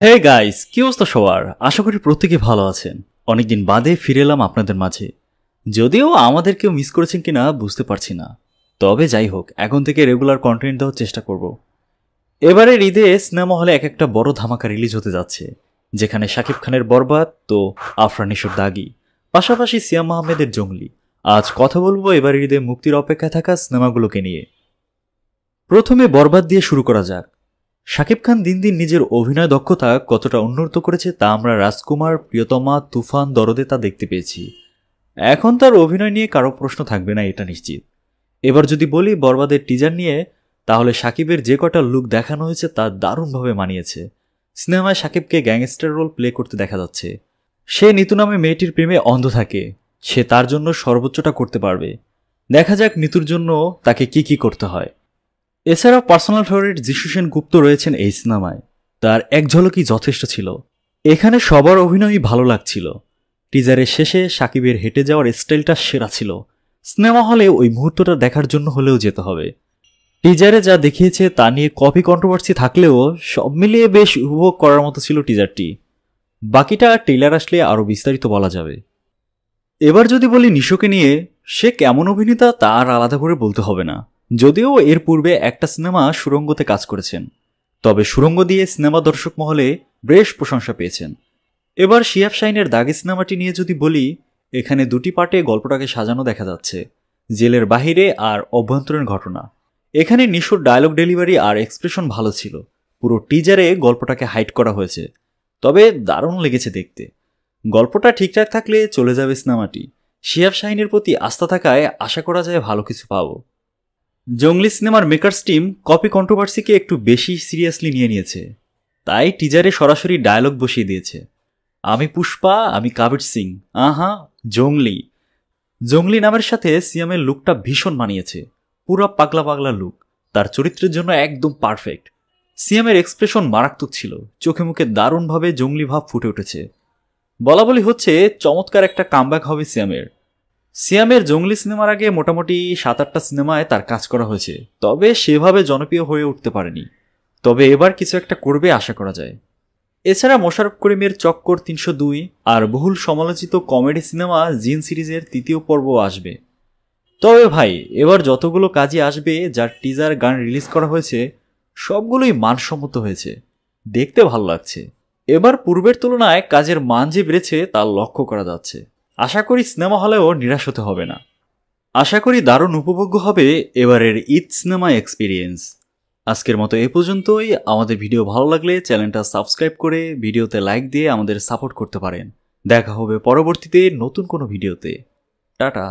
Hey guys, কি অবস্থা সবার? আশা করি প্রত্যেকে ভালো আছেন। অনেকদিন বাদে ফিরে এলাম আপনাদের মাঝে। যদিও আমাদের কেউ মিস করেছেন কিনা বুঝতে পারছি না। তবে যাই হোক, এখন থেকে রেগুলার কন্টেন্ট দেওয়ার চেষ্টা করব। এবারের ঈদে সিনেমা হলে এক একটা বড় ধামাকা রিলিজ হতে যাচ্ছে, যেখানে শাকিব খানের বরবাদ, তো আফরান নিশোর দাগি, পাশাপাশি সিয়াম আহমেদের জঙ্গলি। আজ কথা বলবো এবারের ঈদে মুক্তির অপেক্ষায় থাকা সিনেমাগুলোকে নিয়ে। প্রথমে বরবাদ দিয়ে শুরু করা যাক। শাকিব খান দিন দিন নিজের অভিনয় দক্ষতা কতটা উন্নত করেছে তা আমরা রাজকুমার, প্রিয়তমা, তুফান, দরদে তা দেখতে পেয়েছি। এখন তার অভিনয় নিয়ে কারো প্রশ্ন থাকবে না, এটা নিশ্চিত। এবার যদি বলি বরবাদের টিজার নিয়ে, তাহলে শাকিবের যে কটা লুক দেখানো হয়েছে তা দারুণভাবে মানিয়েছে। সিনেমায় শাকিবকে গ্যাংস্টার রোল প্লে করতে দেখা যাচ্ছে। সে নিতু নামে মেয়েটির প্রেমে অন্ধ থাকে, সে তার জন্য সর্বোচ্চটা করতে পারবে। দেখা যাক নিতুর জন্য তাকে কি কি করতে হয়। এছাড়াও পার্সোনাল ফেভারিট যিশু সেন গুপ্ত রয়েছেন এই সিনেমায়। তার এক ঝলকই যথেষ্ট ছিল। এখানে সবার অভিনয়ই ভালো লাগছিল। টিজারের শেষে শাকিবের হেঁটে যাওয়ার স্টাইলটা সেরা ছিল। সিনেমা হলে ওই মুহূর্তটা দেখার জন্য হলেও যেতে হবে। টিজারে যা দেখিয়েছে তা নিয়ে কপি কন্ট্রোভার্সি থাকলেও সব মিলিয়ে বেশ উপভোগ করার মতো ছিল টিজারটি। বাকিটা ট্রেলার আসলে আরও বিস্তারিত বলা যাবে। এবার যদি বলি নিশোকে নিয়ে, সে কেমন অভিনেতা তা আর আলাদা করে বলতে হবে না। যদিও এর পূর্বে একটা সিনেমা সুরঙ্গতে কাজ করেছেন, তবে সুরঙ্গ দিয়ে সিনেমা দর্শক মহলে বেশ প্রশংসা পেয়েছেন। এবার শিহাব শাহিনের দাগি সিনেমাটি নিয়ে যদি বলি, এখানে দুটি পার্টে গল্পটাকে সাজানো দেখা যাচ্ছে, জেলের বাহিরে আর অভ্যন্তরীণ ঘটনা। এখানে নিশোর ডায়লগ ডেলিভারি আর এক্সপ্রেশন ভালো ছিল। পুরো টিজারে গল্পটাকে হাইড করা হয়েছে, তবে দারুণ লেগেছে দেখতে। গল্পটা ঠিকঠাক থাকলে চলে যাবে সিনেমাটি। শিহাব শাহিনের প্রতি আস্থা থাকায় আশা করা যায় ভালো কিছু পাবো। জঙ্গলি সিনেমার মেকার্স টিম কপি কন্ট্রোভার্সিকে একটু বেশি সিরিয়াসলি নিয়েছে, তাই টিজারে সরাসরি ডায়লগ বসিয়ে দিয়েছে। আমি পুষ্পা, আমি কাবির সিং, আহা জঙ্গলি। জঙ্গলি নামের সাথে সিয়ামের লুকটা ভীষণ মানিয়েছে। পুরো পাগলা পাগলা লুক, তার চরিত্রের জন্য একদম পারফেক্ট। সিয়ামের এক্সপ্রেশন মারাত্মক ছিল, চোখে মুখে দারুণভাবে জঙ্গলি ভাব ফুটে উঠেছে। বলা বলি হচ্ছে চমৎকার একটা কামব্যাক হবে সিয়ামের। সিয়ামের জঙ্গলি সিনেমার আগে মোটামুটি 7-8টা সিনেমায় তার কাজ করা হয়েছে, তবে সেভাবে জনপ্রিয় হয়ে উঠতে পারেনি। তবে এবার কিছু একটা করবে আশা করা যায়। এছাড়া মোশাররফ করিমের চক্কর 302 আর বহুল সমালোচিত কমেডি সিনেমা জিন সিরিজের 3য় পর্ব আসবে। তবে ভাই, এবার যতগুলো কাজই আসবে যার টিজার গান রিলিজ করা হয়েছে সবগুলোই মানসম্মত হয়েছে, দেখতে ভালো লাগছে। এবার পূর্বের তুলনায় কাজের মান যে বেড়েছে তা লক্ষ্য করা যাচ্ছে। আশা করি সিনেমা হলেও নিরাশ হতে হবে না। আশা করি দারুণ উপভোগ্য হবে এবারের ঈদ সিনেমা এক্সপিরিয়েন্স। আজকের মতো এ পর্যন্তই। আমাদের ভিডিও ভালো লাগলে চ্যানেলটা সাবস্ক্রাইব করে ভিডিওতে লাইক দিয়ে আমাদের সাপোর্ট করতে পারেন। দেখা হবে পরবর্তীতে নতুন কোনো ভিডিওতে। টাটা।